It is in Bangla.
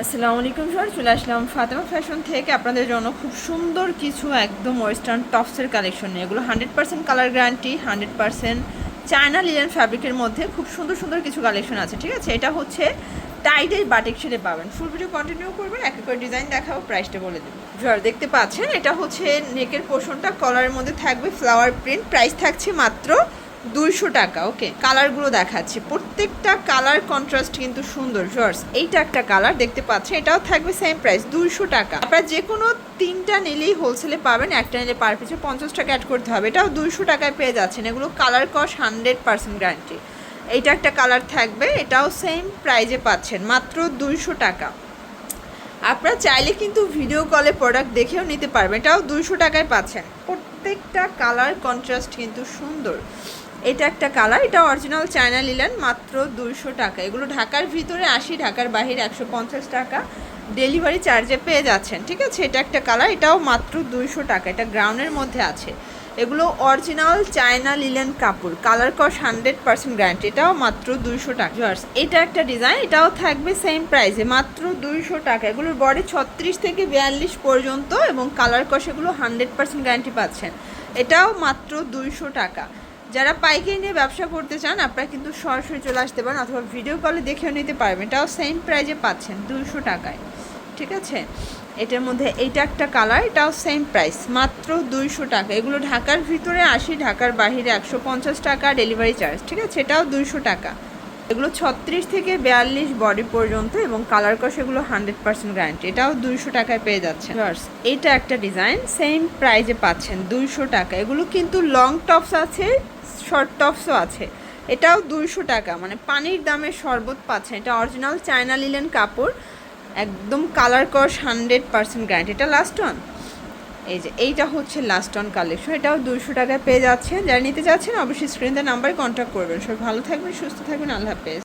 আসসালামু আলাইকুম স্যার, চলে আসলাম ফাতেমা ফ্যাশন থেকে আপনাদের জন্য খুব সুন্দর কিছু একদম ওয়েস্টার্ন টপসের কালেকশন নিয়ে। এগুলো 100% কালার গ্যারান্টি, 100% চায়না লিলেন ফ্যাব্রিকের মধ্যে খুব সুন্দর সুন্দর কিছু কালেকশন আছে। ঠিক আছে, এটা হচ্ছে টাইডের বাটিক শেডে পাবেন। ফুল ভিডিও কন্টিনিউ করবেন, এক এক করে ডিজাইন দেখাবো, প্রাইসটা বলে দেবো। স্যার দেখতে পাচ্ছেন, এটা হচ্ছে নেকের পোর্শনটা কলারের মধ্যে থাকবে ফ্লাওয়ার প্রিন্ট, প্রাইস থাকছে মাত্র 200 টাকা। ওকে, কালারগুলো দেখাচ্ছি, প্রত্যেকটা কালার কন্ট্রাস্ট কিন্তু সুন্দর। জর্স এইটা একটা কালার দেখতে পাচ্ছেন, এটাও থাকবে সেম প্রাইস 200 টাকা। আপনারা যে কোনো তিনটা নিলেই হোলসেলে পাবেন, একটা নিলে পার পিছু 50 টাকা অ্যাড করতে হবে। এটাও 200 টাকায় পেয়ে যাচ্ছেন। এগুলো কালার কস 100% গ্যারান্টি। এইটা একটা কালার থাকবে, এটাও সেম প্রাইজে পাচ্ছেন মাত্র 200 টাকা। আপনারা চাইলে কিন্তু ভিডিও কলে প্রোডাক্ট দেখেও নিতে পারবেন, এটাও 200 টাকায় পাচ্ছেন। প্রত্যেকটা কালার কন্ট্রাস্ট কিন্তু সুন্দর। এটা একটা কালার, এটা অরিজিনাল চায়না লিলেন, মাত্র 200 টাকা। এগুলো ঢাকার ভিতরে 80, ঢাকার বাহিরে 150 টাকা ডেলিভারি চার্জে পেয়ে যাচ্ছেন। ঠিক আছে, এটা একটা কালার, এটাও মাত্র 200 টাকা। এটা গ্রাউন্ডের মধ্যে আছে। এগুলো অরিজিনাল চায়না লিলেন কাপড়, কালার কস 100% গ্যারান্টি, এটাও মাত্র 200 টাকা। এটা একটা ডিজাইন, এটাও থাকবে সেম প্রাইসে মাত্র 200 টাকা। এগুলোর বডি 36 থেকে 42 পর্যন্ত এবং কালার কস এগুলো 100% গ্যারান্টি পাচ্ছেন। এটাও মাত্র 200 টাকা। যারা পাইকারি নিয়ে ব্যবসা করতে চান আপনারা কিন্তু সরাসরি চলে আসতে পারেন, অথবা ভিডিও কলে দেখেও নিতে পারবেন। এটাও সেম প্রাইজে পাচ্ছেন 200 টাকায়। ঠিক আছে, এটার মধ্যে এইটা একটা কালার, এটাও সেম প্রাইস মাত্র 200 টাকা। এগুলো ঢাকার ভিতরে 80, ঢাকার বাহিরে 150 টাকা ডেলিভারি চার্জ। ঠিক আছে, এটাও 200 টাকা। এগুলো 36 থেকে 42 বডি পর্যন্ত এবং কালার কস এগুলো 100% গ্যারান্টি, এটাও 200 টাকায় পেয়ে যাচ্ছে। এইটা একটা ডিজাইন, সেম প্রাইজে পাচ্ছেন 200 টাকা। এগুলো কিন্তু লং টপস আছে, শর্ট টপসও আছে। এটাও 200 টাকা, মানে পানির দামে শরবত পাচ্ছেন। এটা অরিজিনাল চায়না লিলেন কাপড়, একদম কালার কস 100% গ্যারান্টি। এটা লাস্ট ওয়ান, এই যে এইটা হচ্ছে লাস্ট ওয়ান কালেকশন, এটাও 200 টাকায় পেয়ে যাচ্ছেন। যারা নিতে চাচ্ছেন অবশ্যই স্ক্রিনে নাম্বারে কন্ট্যাক্ট করবেন। সবাই ভালো থাকবেন, সুস্থ থাকবেন, আল্লাহ হাফেজ।